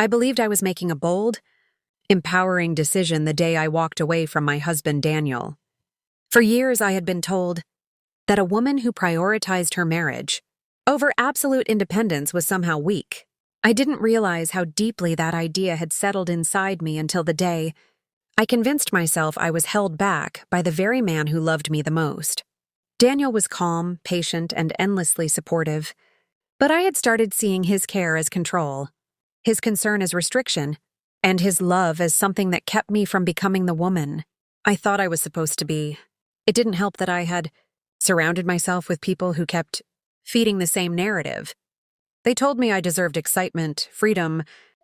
I believed I was making a bold, empowering decision the day I walked away from my husband, Daniel. For years, I had been told that a woman who prioritized her marriage over absolute independence was somehow weak. I didn't realize how deeply that idea had settled inside me until the day I convinced myself I was held back by the very man who loved me the most. Daniel was calm, patient, and endlessly supportive, but I had started seeing his care as control, his concern as restriction, and his love as something that kept me from becoming the woman I thought I was supposed to be. It didn't help that I had surrounded myself with people who kept feeding the same narrative. They told me I deserved excitement, freedom,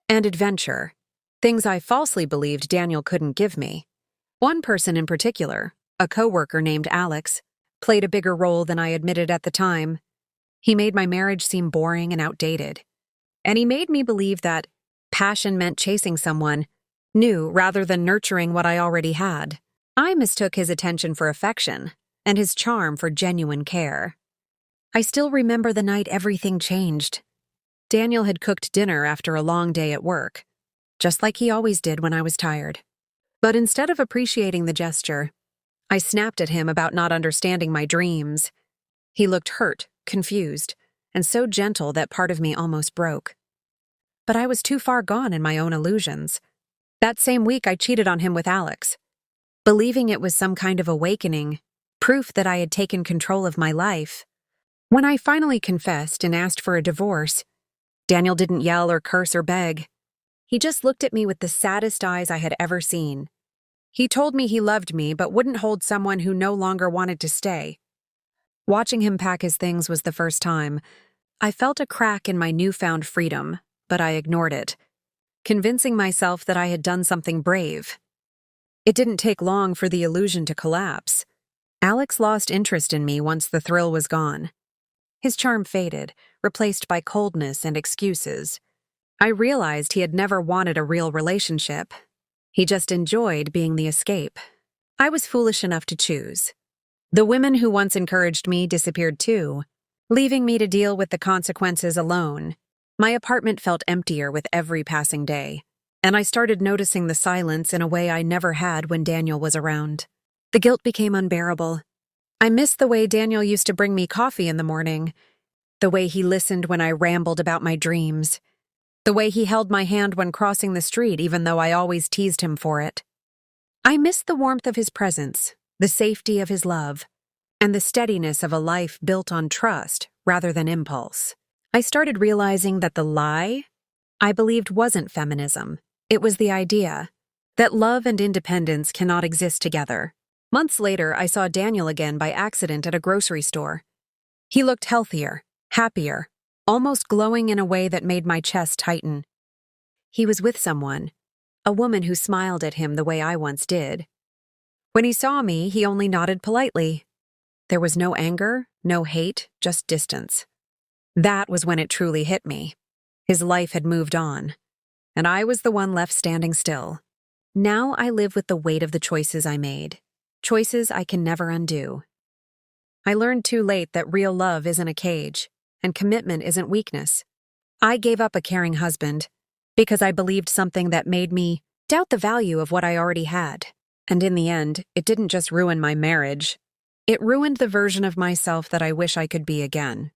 and adventure, things I falsely believed Daniel couldn't give me. One person in particular, a coworker named Alex, played a bigger role than I admitted at the time. He made my marriage seem boring and outdated. And he made me believe that passion meant chasing someone new rather than nurturing what I already had. I mistook his attention for affection and his charm for genuine care. I still remember the night everything changed. Daniel had cooked dinner after a long day at work, just like he always did when I was tired. But instead of appreciating the gesture, I snapped at him about not understanding my dreams. He looked hurt, confused, and so gentle that part of me almost broke. But I was too far gone in my own illusions. That same week, I cheated on him with Alex, believing it was some kind of awakening, proof that I had taken control of my life. When I finally confessed and asked for a divorce, Daniel didn't yell or curse or beg. He just looked at me with the saddest eyes I had ever seen. He told me he loved me but wouldn't hold someone who no longer wanted to stay. Watching him pack his things was the first time I felt a crack in my newfound freedom, but I ignored it, convincing myself that I had done something brave. It didn't take long for the illusion to collapse. Alex lost interest in me once the thrill was gone. His charm faded, replaced by coldness and excuses. I realized he had never wanted a real relationship. He just enjoyed being the escape. I was foolish enough to choose. The women who once encouraged me disappeared too, leaving me to deal with the consequences alone. My apartment felt emptier with every passing day, and I started noticing the silence in a way I never had when Daniel was around. The guilt became unbearable. I missed the way Daniel used to bring me coffee in the morning, the way he listened when I rambled about my dreams, the way he held my hand when crossing the street even though I always teased him for it. I missed the warmth of his presence, the safety of his love, and the steadiness of a life built on trust rather than impulse. I started realizing that the lie I believed wasn't feminism. It was the idea that love and independence cannot exist together. Months later, I saw Daniel again by accident at a grocery store. He looked healthier, happier, almost glowing in a way that made my chest tighten. He was with someone, a woman who smiled at him the way I once did. When he saw me, he only nodded politely. There was no anger, no hate, just distance. That was when it truly hit me. His life had moved on, and I was the one left standing still. Now I live with the weight of the choices I made. Choices I can never undo. I learned too late that real love isn't a cage, and commitment isn't weakness. I gave up a caring husband because I believed something that made me doubt the value of what I already had. And in the end, it didn't just ruin my marriage. It ruined the version of myself that I wish I could be again.